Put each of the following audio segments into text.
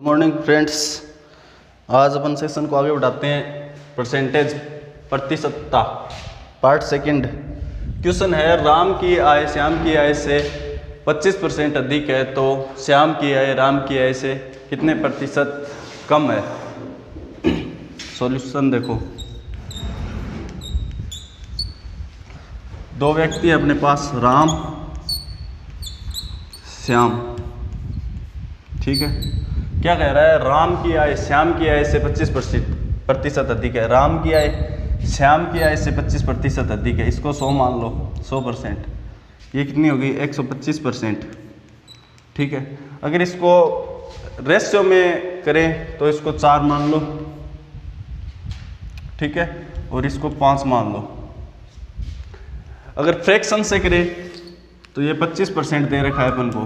Morning friends, आज अपन session को आगे बढ़ाते हैं। परसेंटेज प्रतिशतता पार्ट सेकंड। क्वेश्चन है राम की आय श्याम की आय से 25% अधिक है तो श्याम की आय राम की आय से कितने प्रतिशत कम है। सॉल्यूशन देखो, दो व्यक्ति है अपने पास, राम श्याम, ठीक है। क्या कह रहा है, राम की आय श्याम की आय से 25% अधिक है। राम की आय श्याम की आय से 25% अधिक है, इसको 100 मान लो, 100%। ये कितनी होगी, 125%, ठीक है। अगर इसको रेशियो में करें तो इसको 4 मान लो, ठीक है, और इसको 5 मान लो। अगर फ्रैक्शन से करें तो ये 25% दे रखा है अपन को।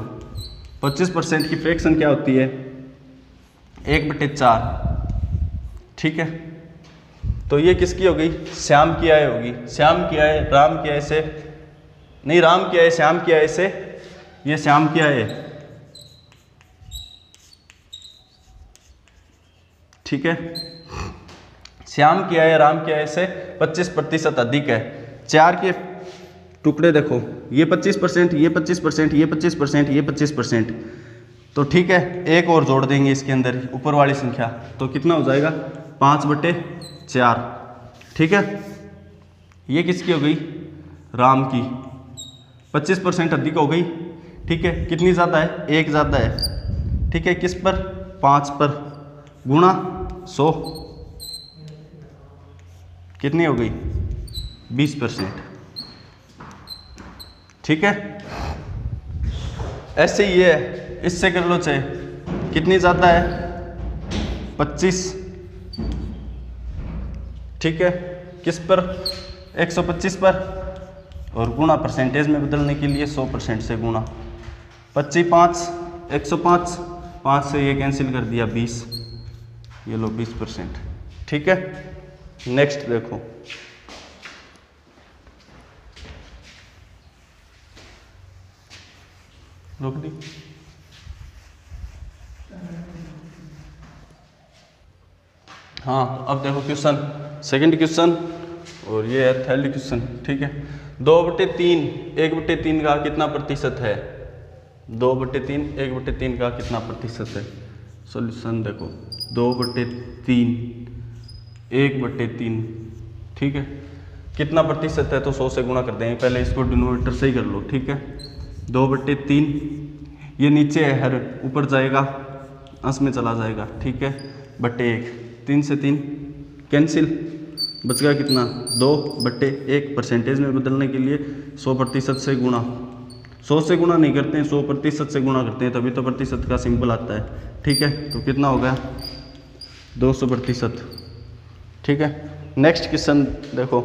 25% की फ्रैक्शन क्या होती है, 1/4, ठीक है। तो ये किसकी हो गई, श्याम की आय होगी। श्याम की आय राम की आय से नहीं, राम की आय श्याम की आय से, ये श्याम की आय है, ठीक है। श्याम की आय राम की आय से 25% अधिक है। 4 के टुकड़े देखो, ये 25%, ये 25%, ये 25%, ये 25%, तो ठीक है। एक और जोड़ देंगे इसके अंदर ऊपर वाली संख्या, तो कितना हो जाएगा, 5/4, ठीक है। ये किसकी हो गई, राम की, 25% अधिक हो गई, ठीक है। कितनी ज़्यादा है, 1 ज़्यादा है, ठीक है। किस पर, 5 पर, गुणा 100, कितनी हो गई, 20%, ठीक है। ऐसे ही है, इससे कर लो चाहे, कितनी ज़्यादा है, 25, ठीक है। किस पर, 125 पर, और गुणा परसेंटेज में बदलने के लिए 100% से गुणा। 25 5 105, 5 से ये कैंसिल कर दिया, 20, ये लो 20%, ठीक है। नेक्स्ट देखो, रोक दी। हाँ, अब देखो क्वेश्चन, सेकंड क्वेश्चन, और ये है थर्ड क्वेश्चन, ठीक है। 2/3 1/3 का कितना प्रतिशत है। 2/3 1/3 का कितना प्रतिशत है। सॉल्यूशन देखो, 2/3 1/3, ठीक है। कितना प्रतिशत है, तो 100 से गुणा कर देंगे। पहले इसको डिनोमिनेटर से ही कर लो, ठीक है। 2/3, ये नीचे है, हर ऊपर जाएगा, अंश में चला जाएगा, ठीक है, /1, 3 से 3 कैंसिल, बच गया कितना, 2/1। परसेंटेज में बदलने के लिए 100% से गुणा, 100 से गुणा नहीं करते हैं, 100% से गुणा करते हैं, तभी तो प्रतिशत का सिंबल आता है, ठीक है। तो कितना हो गया, 200%, ठीक है। नेक्स्ट क्वेश्चन देखो,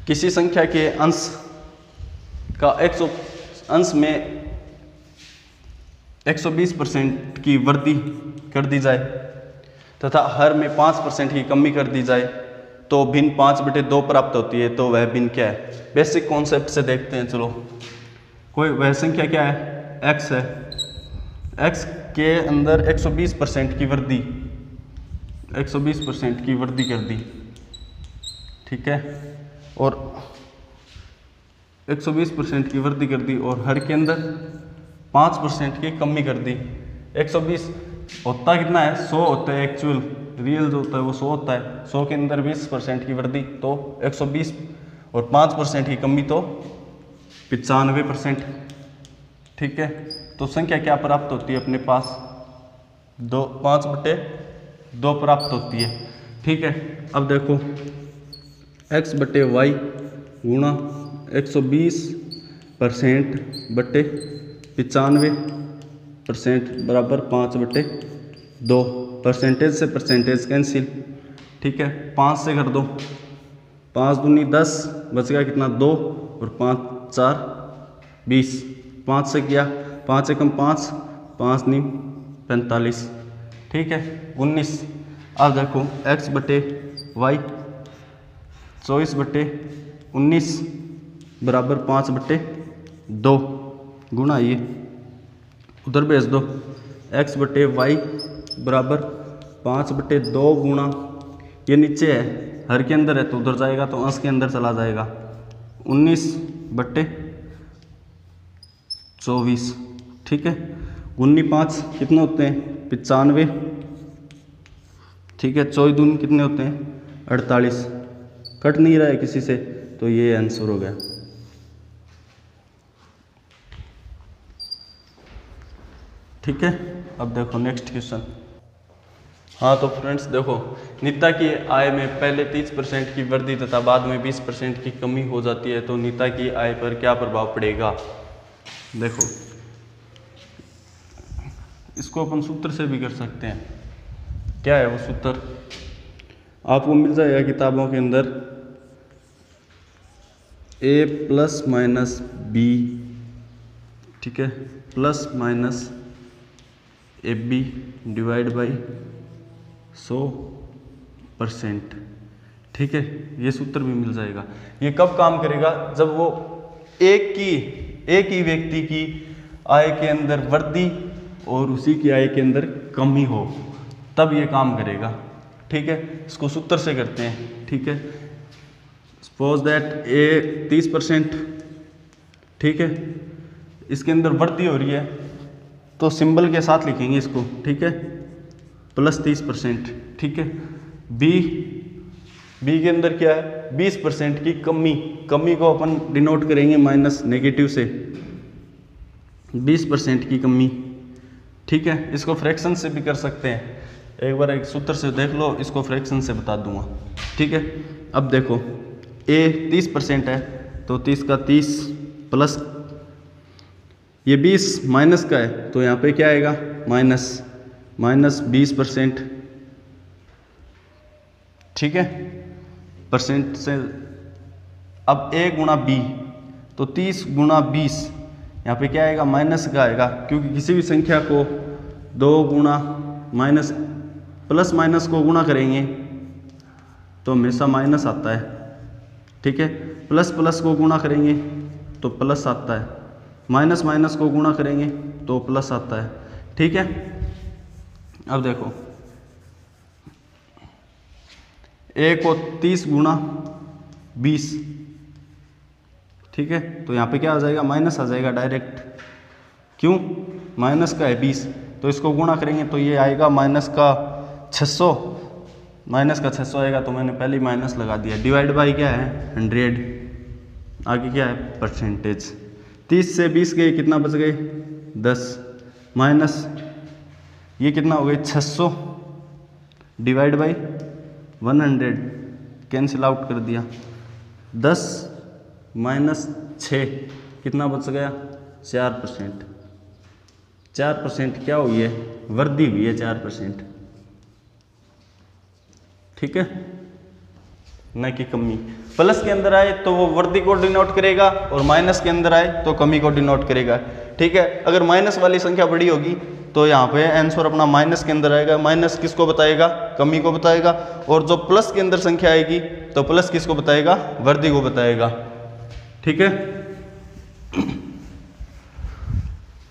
किसी संख्या के अंश का अंश में 120% की वृद्धि कर दी जाए तथा हर में 5% की कमी कर दी जाए तो भिन्न 5/2 प्राप्त होती है। तो वह भिन्न क्या है। बेसिक कॉन्सेप्ट से देखते हैं, चलो। कोई वह संख्या क्या है, x है, x के अंदर 120% की वृद्धि, 120% की वृद्धि कर दी, ठीक है, और 120% की वृद्धि कर दी, और हर के अंदर 5% की कमी कर दी। 120 होता कितना है, 100 होता है, एक्चुअल रियल जो होता है वो 100 होता है। 100 के अंदर 20% की वृद्धि तो 120, और 5% की कमी तो 95%, ठीक है। तो संख्या क्या प्राप्त होती है अपने पास, 5/2 प्राप्त होती है, ठीक है। अब देखो, x/y गुणा 120% बटे 95% बराबर 5/2। परसेंटेज से परसेंटेज कैंसिल, ठीक है। 5 से कर दो, 5 दूनी 10, बच गया कितना, 2, और 5 4 20, 5 से किया, 5 एकम 5, 5 नी 45, ठीक है, 19। अब देखो x/y 24/19 बराबर 5/2, गुणा ये उधर भेज दो, x बटे वाई बराबर 5/2 गुणा ये नीचे है हर के अंदर है तो उधर जाएगा तो अंश के अंदर चला जाएगा 19/24। ठीक है, 19×5 कितने होते हैं 95। ठीक है, 24 दूनी कितने होते हैं 48। कट नहीं रहा है किसी से तो ये आंसर हो गया। ठीक है, अब देखो नेक्स्ट क्वेश्चन। हाँ तो फ्रेंड्स देखो, नीता की आय में पहले 30% की वृद्धि तथा बाद में 20% की कमी हो जाती है तो नीता की आय पर क्या प्रभाव पड़ेगा। देखो इसको अपन सूत्र से भी कर सकते हैं। क्या है वो सूत्र, आपको मिल जाएगा किताबों के अंदर, a प्लस माइनस बी, ठीक है, plus minus A B divide by 100%। ठीक है, ये सूत्र भी मिल जाएगा। ये कब काम करेगा, जब वो एक ही व्यक्ति की आय के अंदर वृद्धि और उसी की आय के अंदर कमी हो, तब ये काम करेगा। ठीक है, इसको सूत्र से करते हैं। ठीक है, सपोज दैट ए 30%, ठीक है, इसके अंदर वृद्धि हो रही है तो सिंबल के साथ लिखेंगे इसको। ठीक है, प्लस 30%। ठीक है, बी के अंदर क्या है 20% की कमी को अपन डिनोट करेंगे माइनस नेगेटिव से, 20% की कमी। ठीक है, इसको फ्रैक्शन से भी कर सकते हैं, एक बार एक सूत्र से देख लो, इसको फ्रैक्शन से बता दूंगा। ठीक है, अब देखो ए 30% है तो 30 का 30 प्लस ये 20 माइनस का है तो यहाँ पे क्या आएगा माइनस 20%। ठीक है, परसेंट से अब a गुणा बी तो 30 गुणा 20, यहाँ पे क्या आएगा माइनस का आएगा, क्योंकि किसी भी संख्या को 2 गुणा माइनस प्लस माइनस को गुणा करेंगे तो हमेशा माइनस आता है। ठीक है, प्लस प्लस को गुणा करेंगे तो प्लस आता है, माइनस माइनस को गुणा करेंगे तो प्लस आता है। ठीक है, अब देखो a को 30 गुणा 20, ठीक है, तो यहाँ पे क्या आ जाएगा माइनस आ जाएगा डायरेक्ट, क्यों माइनस का है 20 तो इसको गुणा करेंगे तो ये आएगा माइनस का 600 आएगा तो मैंने पहले ही माइनस लगा दिया। डिवाइड बाई क्या है 100, आगे क्या है परसेंटेज। 30 से 20 गए कितना बच गए 10, माइनस ये कितना हो गए 600 डिवाइड बाई 100, कैंसिल आउट कर दिया। 10 माइनस 6 कितना बच गया 4%। 4% क्या हुई है वृद्धि हुई है 4%। ठीक है, न कि कमी। प्लस के अंदर आए तो वो वृद्धि को डिनोट करेगा और माइनस के अंदर आए तो कमी को डिनोट करेगा। ठीक है, अगर माइनस वाली संख्या बड़ी होगी तो यहाँ पे आंसर अपना माइनस के अंदर आएगा। माइनस किसको बताएगा कमी को बताएगा, और जो प्लस के अंदर संख्या आएगी तो प्लस किसको बताएगा वृद्धि को बताएगा। ठीक है,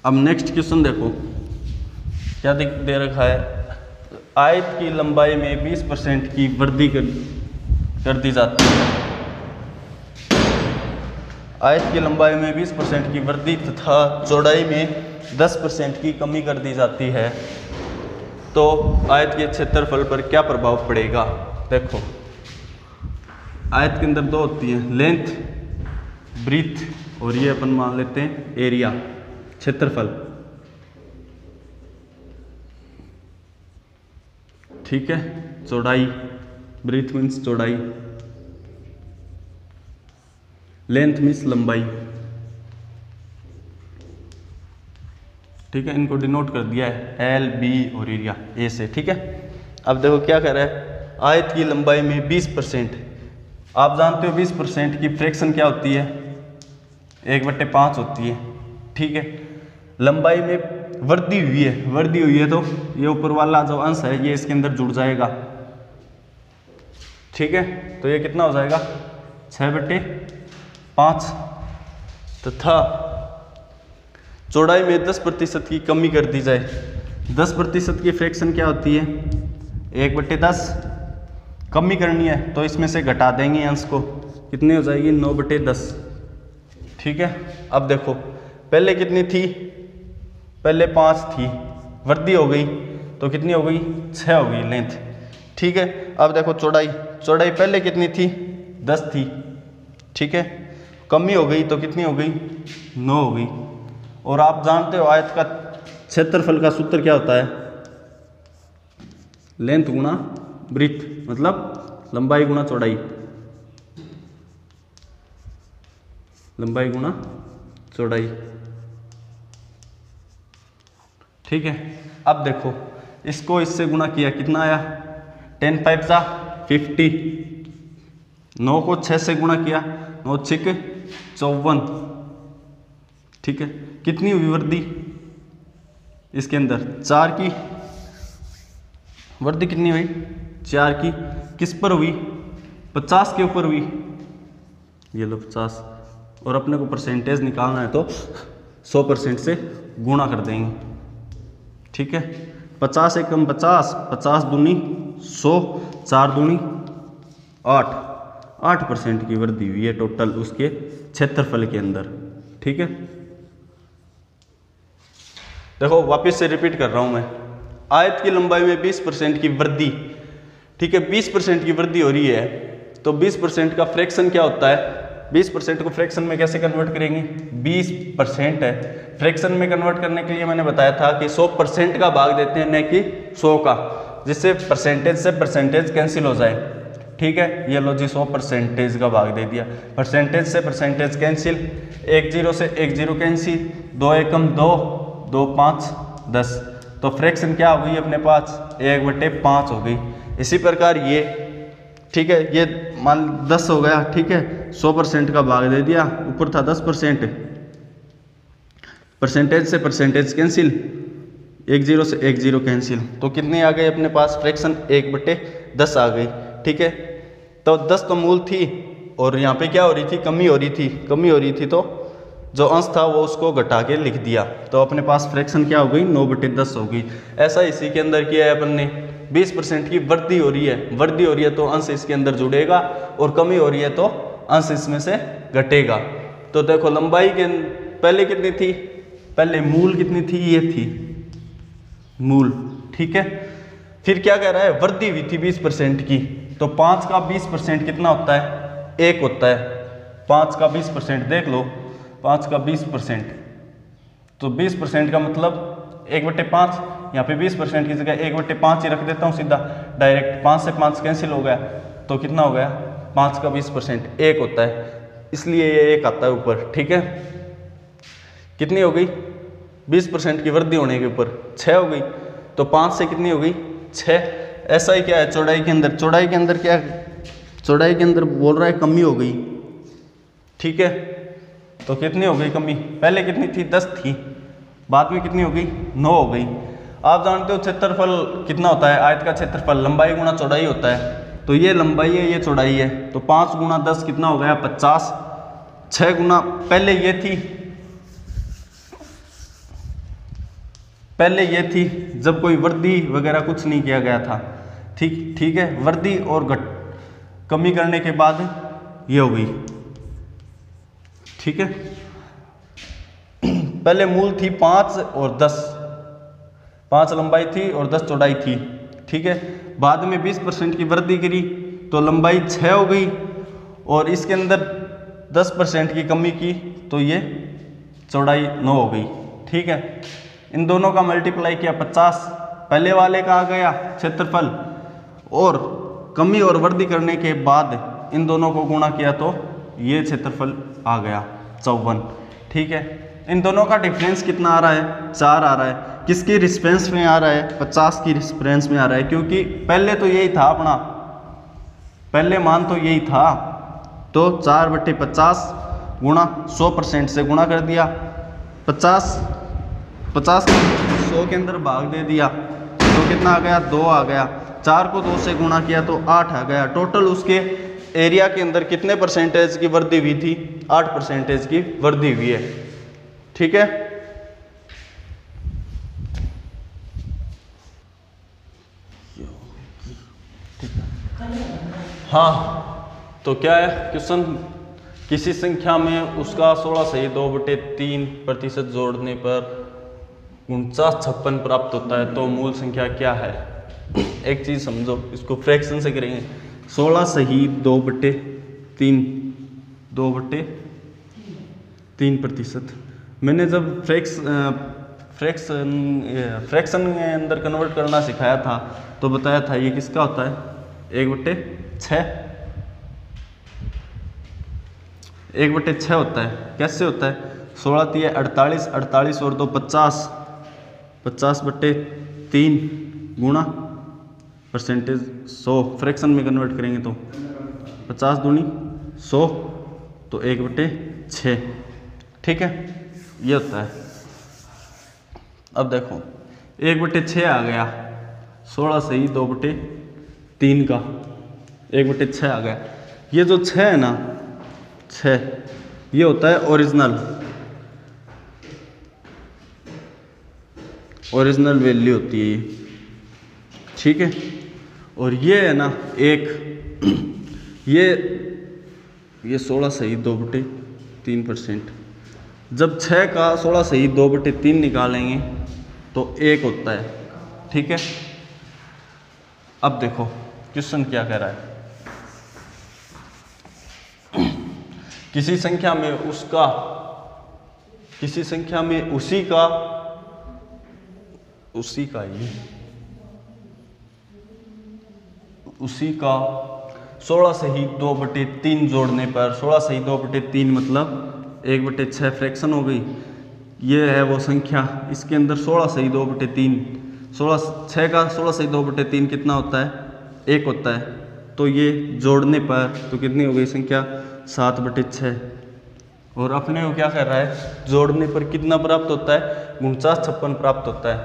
अब नेक्स्ट क्वेश्चन देखो क्या दे रखा है, आयत की लंबाई में 20% की वृद्धि कर दी जाती है। आयत की लंबाई में 20% की वृद्धि तथा चौड़ाई में 10% की कमी कर दी जाती है तो आयत के क्षेत्रफल पर क्या प्रभाव पड़ेगा। देखो आयत के अंदर दो होती हैं, लेंथ ब्रीथ, और ये अपन मान लेते हैं एरिया क्षेत्रफल। ठीक है, चौड़ाई ब्रीथ मीन्स चौड़ाई, लेंथ मीन्स लंबाई। ठीक है, इनको डिनोट कर दिया है एल बी और एरिया ए से। ठीक है, अब देखो क्या कर रहा है, आयत की लंबाई में 20%। आप जानते हो 20% की फ्रैक्शन क्या होती है 1/5 होती है। ठीक है, लंबाई में वृद्धि हुई है तो ये ऊपर वाला जो अंश है ये इसके अंदर जुड़ जाएगा। ठीक है, तो ये कितना हो जाएगा 6/5 तथा चौड़ाई में 10% की कमी कर दी जाए, 10% की फ्रैक्शन क्या होती है 1/10। कमी करनी है तो इसमें से घटा देंगे अंश को, कितनी हो जाएगी 9/10। ठीक है, अब देखो पहले कितनी थी, पहले 5 थी, वृद्धि हो गई तो कितनी हो गई 6 हो गई लेंथ। ठीक है, अब देखो चौड़ाई, चौड़ाई पहले कितनी थी 10 थी। ठीक है, कमी हो गई तो कितनी हो गई 9 हो गई। और आप जानते हो आयत का क्षेत्रफल का सूत्र क्या होता है, लेंथ गुणा ब्रीथ, मतलब लंबाई गुणा चौड़ाई, लंबाई गुणा चौड़ाई। ठीक है, अब देखो इसको इससे गुणा किया कितना आया 10 5 सा 50, 9 को 6 से गुणा किया 9 6 54। ठीक है, कितनी हुई वृद्धि इसके अंदर 4 की वृद्धि, कितनी हुई 4 की, किस पर हुई 50 के ऊपर हुई, ये लो 50। और अपने को परसेंटेज निकालना है तो 100% से गुणा कर देंगे। ठीक है, 50 एकम 50, 50 दूनी 100, 4 दूनी 8, 8% की वृद्धि हुई है टोटल उसके क्षेत्रफल के अंदर। ठीक है, देखो वापस से रिपीट कर रहा हूं मैं, आयत की लंबाई में 20% की वृद्धि। ठीक है, 20% की वृद्धि हो रही है तो 20% का फ्रैक्शन क्या होता है, 20% को फ्रैक्शन में कैसे कन्वर्ट करेंगे, 20% है, फ्रैक्शन में कन्वर्ट करने के लिए मैंने बताया था कि 100% का भाग देते हैं न कि 100 का, जिससे परसेंटेज से परसेंटेज कैंसिल हो जाए। ठीक है, ये लो जी 100% का भाग दे दिया, परसेंटेज से परसेंटेज कैंसिल, 1 0 से 1 0 कैंसिल, 2 एकम 2, 2 5 10, तो फ्रैक्शन क्या हो गई अपने पास 1/5 हो गई। इसी प्रकार ये, ठीक है, ये मान 10 हो गया। ठीक है, 100% का भाग दे दिया, ऊपर था 10%, परसेंटेज से परसेंटेज कैंसिल, 1 0 से 1 0 कैंसिल, तो कितनी आ गई अपने पास फ्रैक्शन 1/10 आ गई। ठीक है, तो 10 तो मूल थी और यहाँ पे क्या हो रही थी, कमी हो रही थी, कमी हो रही थी तो जो अंश था वो उसको घटा के लिख दिया, तो अपने पास फ्रैक्शन क्या हो गई 9/10 हो गई। ऐसा इसी के अंदर किया है अपन ने, 20% की वृद्धि हो रही है, वृद्धि हो रही है तो अंश इसके अंदर जुड़ेगा, और कमी हो रही है तो अंश इसमें से घटेगा। तो देखो लंबाई के पहले कितनी थी, पहले मूल कितनी थी, ये थी मूल। ठीक है, फिर क्या कह रहा है, वृद्धि हुई थी 20% की, तो 5 का 20% कितना होता है 1 होता है। 5 का 20% देख लो, 5 का 20%, तो 20% का मतलब 1/5, यहाँ पे 20% की जगह 1/5 ही रख देता हूँ सीधा डायरेक्ट, 5 से 5 कैंसिल हो गया, तो कितना हो गया 5 का 20% 1 होता है, इसलिए ये 1 आता है ऊपर। ठीक है, कितनी हो गई 20% की वृद्धि होने के ऊपर 6 हो गई, तो 5 से कितनी हो गई 6। ऐसा ही क्या है चौड़ाई के अंदर, चौड़ाई के अंदर क्या, चौड़ाई के अंदर बोल रहा है कमी हो गई। ठीक है, तो कितनी हो गई कमी, पहले कितनी थी 10 थी, बाद में कितनी हो गई 9 हो गई। आप जानते हो क्षेत्रफल कितना होता है, आयत का क्षेत्रफल लंबाई गुणा चौड़ाई होता है, तो ये लंबाई है ये चौड़ाई है, तो 5 गुणा 10 कितना हो गया 50, 6 गुना पहले ये थी, पहले ये थी जब कोई वृद्धि वगैरह कुछ नहीं किया गया था। ठीक है, वृद्धि और कमी करने के बाद ये हो गई। ठीक है, पहले मूल थी 5 और 10, 5 लंबाई थी और 10 चौड़ाई थी। ठीक है, बाद में 20% की वृद्धि करी तो लंबाई 6 हो गई, और इसके अंदर 10% की कमी की तो ये चौड़ाई 9 हो गई। ठीक है, इन दोनों का मल्टीप्लाई किया 50, पहले वाले का आ गया क्षेत्रफल, और कमी और वृद्धि करने के बाद इन दोनों को गुणा किया तो ये क्षेत्रफल आ गया 54। ठीक है, इन दोनों का डिफरेंस कितना आ रहा है 4 आ रहा है, किसकी रिस्पेंस में आ रहा है 50 की रिस्पेंस में आ रहा है, क्योंकि पहले तो यही था अपना, पहले मान तो यही था, तो 4/50 गुणा 100% से गुणा कर दिया, 50 को 100 के अंदर भाग दे दिया तो कितना आ गया 2 आ गया, 4 को 2 से गुणा किया तो 8 आ गया। टोटल उसके एरिया के अंदर कितने परसेंटेज की वृद्धि हुई थी, 8% की वृद्धि हुई है। ठीक है, हाँ, तो क्या है क्वेश्चन, किसी संख्या में उसका 16/2/3% जोड़ने पर 4956 प्राप्त होता है, तो मूल संख्या क्या है। एक चीज़ समझो, इसको फ्रैक्शन से करेंगे। 16/2/3%। मैंने जब फ्रैक्शन के अंदर कन्वर्ट करना सिखाया था तो बताया था ये किसका होता है, 1/6। 1/6 होता है। कैसे होता है, 16 × 48, 48 और 2 50, 50/3 गुणा परसेंटेज 100। फ्रैक्शन में कन्वर्ट करेंगे तो 50 दूनी 100, तो 1/6। ठीक है, ये होता है। अब देखो 1/6 आ गया, 16/2/3 का 1/6 आ गया। ये जो 6 है ना, 6 ये होता है ओरिजिनल वैल्यू होती है ये। ठीक है, और ये है ना 1, ये 16/2/3%। जब 6 का 16/2/3 निकालेंगे तो 1 होता है। ठीक है, अब देखो क्वेश्चन क्या कह रहा है, किसी संख्या में उसी का 16/2/3 जोड़ने पर, 16/2/3 मतलब 1/6 फ्रैक्शन हो गई। ये है वो संख्या, इसके अंदर 16/2/3, 6 का 16/2/3 कितना होता है, 1 होता है। तो ये जोड़ने पर तो कितनी हो गई संख्या, 7/6। और अपने को क्या कर रहा है, जोड़ने पर कितना प्राप्त होता है, 4956 प्राप्त होता है।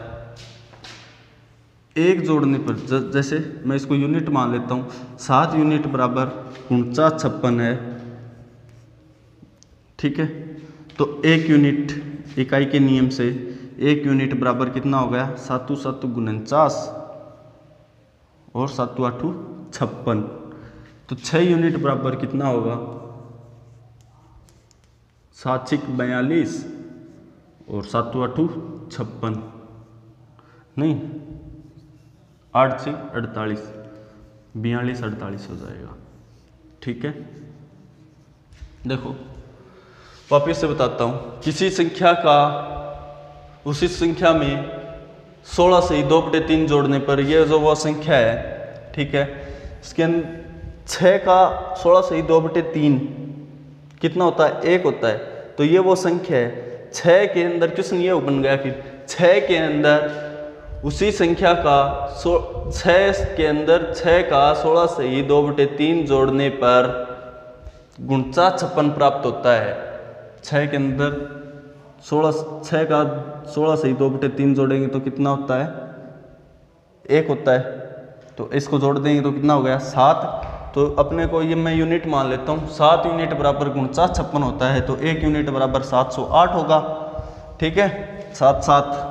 एक जोड़ने पर जैसे मैं इसको यूनिट मान लेता हूँ, 7 यूनिट बराबर 4956 है। ठीक है, तो 1 यूनिट इकाई के नियम से 1 यूनिट बराबर कितना हो गया, 7 7 49 और 7 8 56। तो 6 यूनिट बराबर कितना होगा, 7 6 42 और 7 8 56, नहीं 8 6 48, 42 48 हो जाएगा। ठीक है, देखो वापिस से बताता हूँ, किसी संख्या का उसी संख्या में 16/2/3 जोड़ने पर ये जो वो संख्या है, ठीक है, इसके 6 का 16/2/3 कितना होता है, 1 होता है। तो ये वो संख्या है। 6 के अंदर क्वेश्चन ये बन गया, फिर 6 के अंदर उसी संख्या का 6 के अंदर 6 का 16/2/3 जोड़ने पर 4956 प्राप्त होता है। 6 के अंदर 6 का 16/2/3 जोड़ेंगे तो कितना होता है, 1 होता है। तो इसको जोड़ देंगे तो कितना हो गया, 7। तो अपने को ये मैं यूनिट मान लेता हूँ, 7 यूनिट बराबर 4956 होता है। तो 1 यूनिट बराबर 708 होगा। ठीक है, 7 7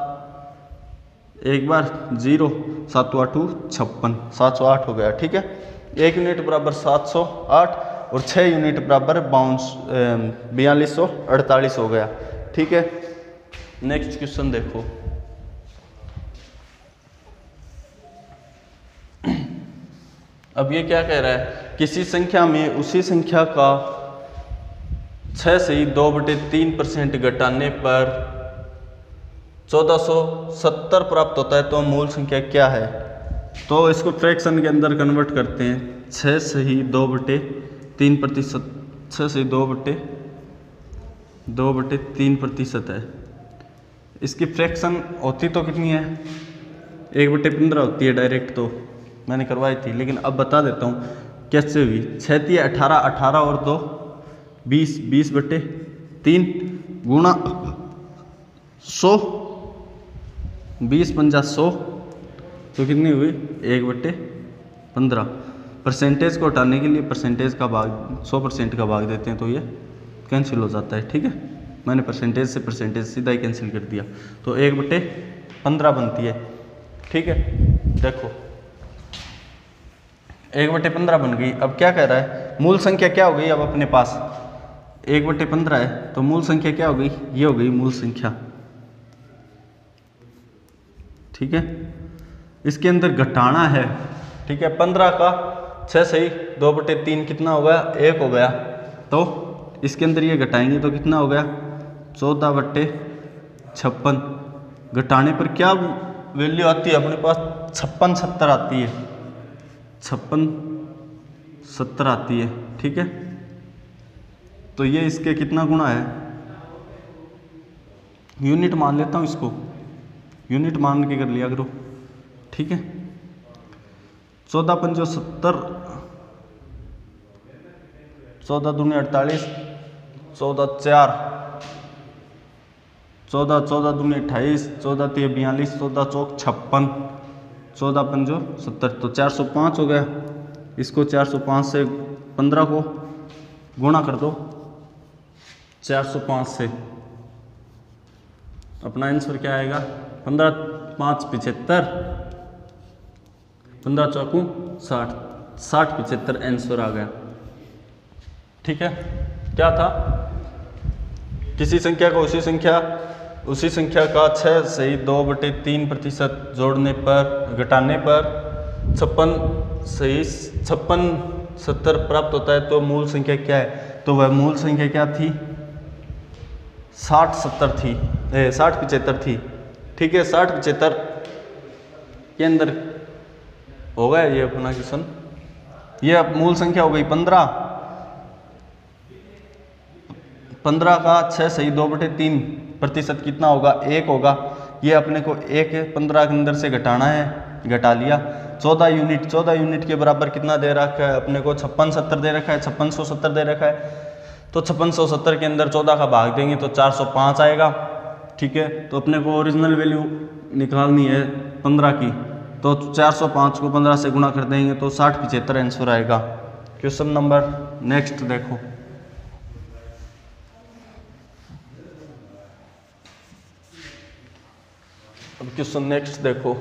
एक बार 0, 7 8 56, 708 हो गया। ठीक है, 1 यूनिट बराबर 708 और 6 यूनिट बराबर 4248 हो गया। ठीक है, नेक्स्ट क्वेश्चन देखो, अब ये क्या कह रहा है, किसी संख्या में उसी संख्या का 6/2/3% घटाने पर 1470 प्राप्त होता है, तो मूल संख्या क्या है। तो इसको फ्रैक्शन के अंदर कन्वर्ट करते हैं। 6/2/3%, 6/2/3% है। इसकी फ्रैक्शन होती तो कितनी है, 1/15 होती है डायरेक्ट, तो मैंने करवाई थी, लेकिन अब बता देता हूँ कैसे हुई। 6 × 18, 18 और 2 20, 20/3 गुणा 100, 20 पंजा 100, तो कितनी हुई, 1/15। परसेंटेज को हटाने के लिए परसेंटेज का भाग 100% का भाग देते हैं, तो ये कैंसिल हो जाता है। ठीक है, मैंने परसेंटेज से परसेंटेज सीधा ही कैंसिल कर दिया, तो 1/15 बनती है। ठीक है, देखो 1/15 बन गई। अब क्या कह रहा है, मूल संख्या क्या हो गई अब अपने पास 1/15 है, तो मूल संख्या क्या हो गई, ये हो गई मूल संख्या। ठीक है, इसके अंदर घटाना है। ठीक है, 15 का 6 सही 2/3 कितना हो गया, 1 हो गया। तो इसके अंदर ये घटाएंगे तो कितना हो गया 14/56। घटाने पर क्या वैल्यू आती है अपने पास, 56-70 आती है, 56-70 आती है। ठीक है, तो ये इसके कितना गुणा है, यूनिट मान लेता हूँ इसको, यूनिट मान के कर लिया करो। ठीक है, 14×5 = 70, 14 दूनी 48, 14×4 14, 14 दूनी 28, 14 × 3 42, 14 × 4 56, 14×5 70, तो 405 हो गया। इसको 405 से 15 को गुणा कर दो 405 से, अपना आंसर क्या आएगा 15×5 = 75, 15×4 = 60, 60×75 आंसर आ गया। ठीक है, क्या था, किसी संख्या को उसी संख्या का 6 सही 2/3% जोड़ने पर घटाने पर 56-70 प्राप्त होता है, तो मूल संख्या क्या है, तो वह मूल संख्या क्या थी 60-70 थी, 60-75 थी। ठीक है, 60-75 के अंदर हो गया ये अपना क्वेश्चन। ये अब मूल संख्या हो गई 15 का 6 सही 2/3% कितना होगा, 1 होगा। ये अपने को 1 15 के अंदर से घटाना है, घटा लिया। 14 यूनिट के बराबर कितना दे रखा है अपने को, 56-70 दे रखा है, 5670 दे रखा है। तो 5670 के अंदर 14 का भाग देंगे तो 405 आएगा। ठीक है, तो अपने को ओरिजिनल वैल्यू निकालनी है 15 की, तो 405 को 15 से गुणा कर देंगे तो 60-75 आंसर आएगा। क्वेश्चन नंबर नेक्स्ट देखो, अब क्वेश्चन नेक्स्ट देखो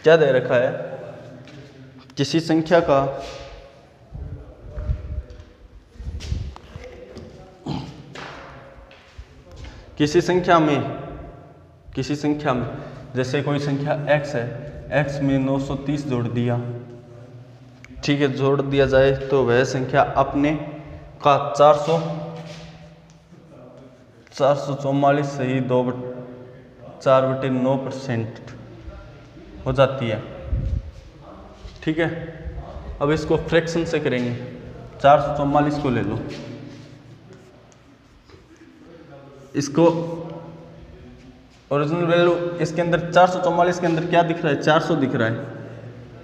क्या दे रखा है, किसी संख्या का किसी संख्या में जैसे कोई संख्या x है, x में 930 जोड़ दिया। ठीक है, जोड़ दिया जाए तो वह संख्या अपने का 444 सही 4/9% हो जाती है। ठीक है, अब इसको फ्रैक्शन से करेंगे, 444 को ले लो, इसको ओरिजिनल वैल्यू इसके अंदर 444 के अंदर क्या दिख रहा है, 400 दिख रहा है।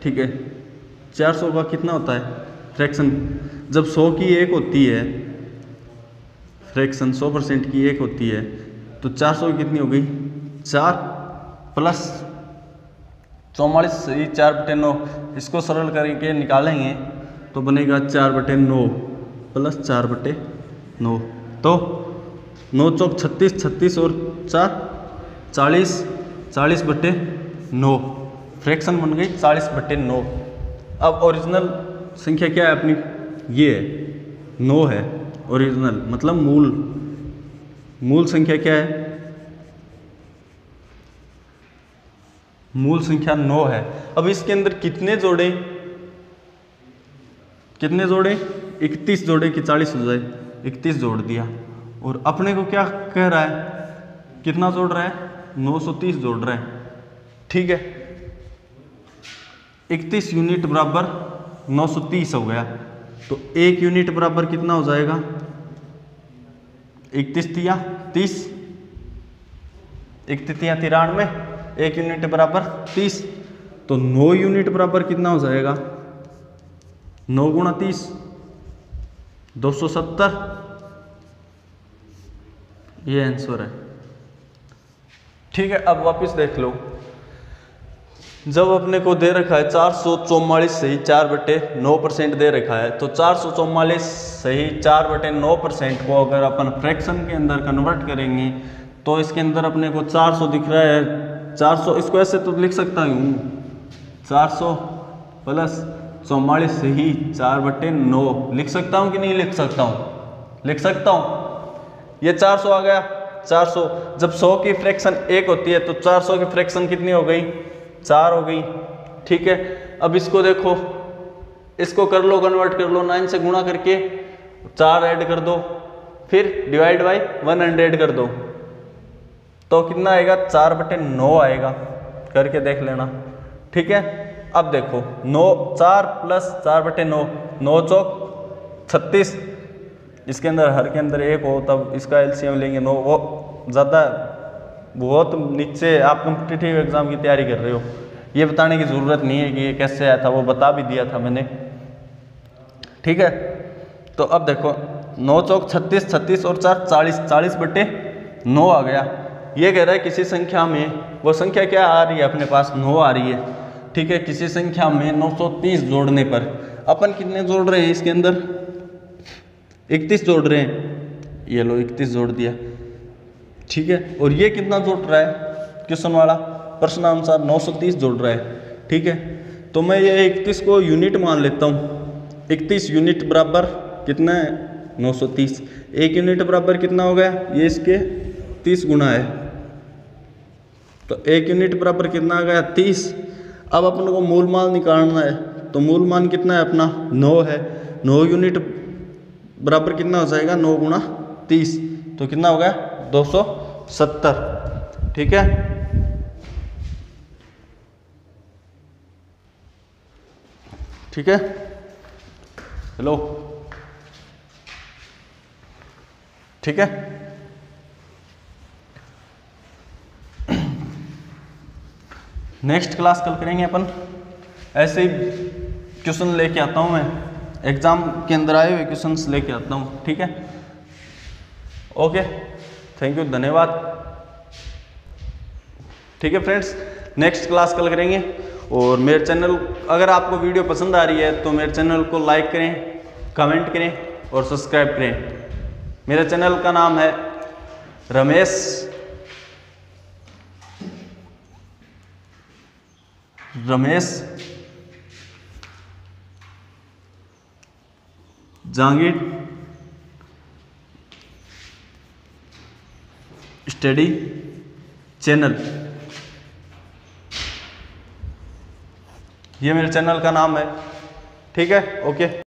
ठीक है, 400 का कितना होता है फ्रैक्शन, जब 100 की 1 होती है, फ्रैक्शन 100% की 1 होती है, तो 400 की कितनी हो गई 4 + 44 सही 4/9। इसको सरल करके निकालेंगे तो बनेगा 4/9 + 4/9, तो 9 चौक 36, 36 और 4 40, 40/9 फ्रैक्शन बन गई 40/9। अब ओरिजिनल संख्या क्या है अपनी, ये है 9 है ओरिजिनल, मतलब मूल संख्या क्या है, मूल संख्या 9 है। अब इसके अंदर कितने जोड़े 31 जोड़े कि 40 हो जाए, 31 जोड़ दिया। और अपने को क्या कह रहा है, कितना जोड़ रहा है 930 जोड़ रहा है। ठीक है, 31 यूनिट बराबर 930 हो गया, तो 1 यूनिट बराबर कितना हो जाएगा 31 तिया 30, 31 तिया 93, 1 यूनिट बराबर 30, तो 9 यूनिट बराबर कितना हो जाएगा 9 × 30 270, ये आंसर है। ठीक है, अब वापस देख लो, जब अपने को दे रखा है 444 सही 4/9% दे रखा है, तो 444 सही 4/9% को अगर अपन फ्रैक्शन के अंदर कन्वर्ट करेंगे तो इसके अंदर अपने को 400 दिख रहा है। 400 इसको ऐसे तो लिख सकता हूँ 400 प्लस 44 ही 4/9 लिख सकता हूँ कि नहीं लिख सकता हूँ? लिख सकता हूँ। ये 400 आ गया, 400 जब 100 की फ्रैक्शन 1 होती है तो 400 की फ्रैक्शन कितनी हो गई? 4 हो गई। ठीक है, अब इसको देखो, इसको कर लो, कन्वर्ट कर लो, 9 से गुणा करके 4 ऐड कर दो, फिर डिवाइड बाई 100 ऐड कर दो, तो कितना आएगा? 4/9 आएगा। करके देख लेना। ठीक है, अब देखो 9 4 प्लस 4/9, 9 चौक 36, इसके अंदर हर के अंदर 1 हो तब इसका एलसीएम लेंगे 9, वो ज़्यादा बहुत नीचे, आप कॉम्पिटिटिव एग्जाम की तैयारी कर रहे हो, ये बताने की ज़रूरत नहीं है कि ये कैसे आया था, वो बता भी दिया था मैंने। ठीक है, तो अब देखो 9 चौक 36, 36 और 4 40, 40/9 आ गया। ये कह रहा है किसी संख्या में, वो संख्या क्या आ रही है अपने पास? 9 आ रही है। ठीक है, किसी संख्या में 930 जोड़ने पर अपन कितने जोड़ रहे हैं? इसके अंदर 31 जोड़ रहे हैं। ये लो 31 जोड़ दिया। ठीक है, और ये कितना जोड़ रहा है? क्वेश्चन वाला प्रश्नानुसार 930 जोड़ रहा है। ठीक है, तो मैं ये 31 को यूनिट मान लेता हूँ। 31 यूनिट बराबर कितना है? 930। 1 यूनिट बराबर कितना हो गया? ये इसके 30 गुना है, तो 1 यूनिट बराबर कितना आ गया? 30। अब अपन को मूल मान निकालना है, तो मूल मान कितना है अपना? 9 है। 9 यूनिट बराबर कितना हो जाएगा? 9 गुणा 30, तो कितना हो गया? 270। ठीक है, ठीक है, हेलो, ठीक है। नेक्स्ट क्लास कल करेंगे अपन। ऐसे ही क्वेश्चन लेके आता हूँ मैं, एग्जाम के अंदर आए हुए क्वेश्चंस लेके आता हूँ। ठीक है, ओके, थैंक यू, धन्यवाद। ठीक है फ्रेंड्स, नेक्स्ट क्लास कल करेंगे। और मेरे चैनल, अगर आपको वीडियो पसंद आ रही है तो मेरे चैनल को लाइक करें, कमेंट करें और सब्सक्राइब करें। मेरे चैनल का नाम है रमेश जहांगीर स्टडी चैनल, ये मेरे चैनल का नाम है। ठीक है, ओके।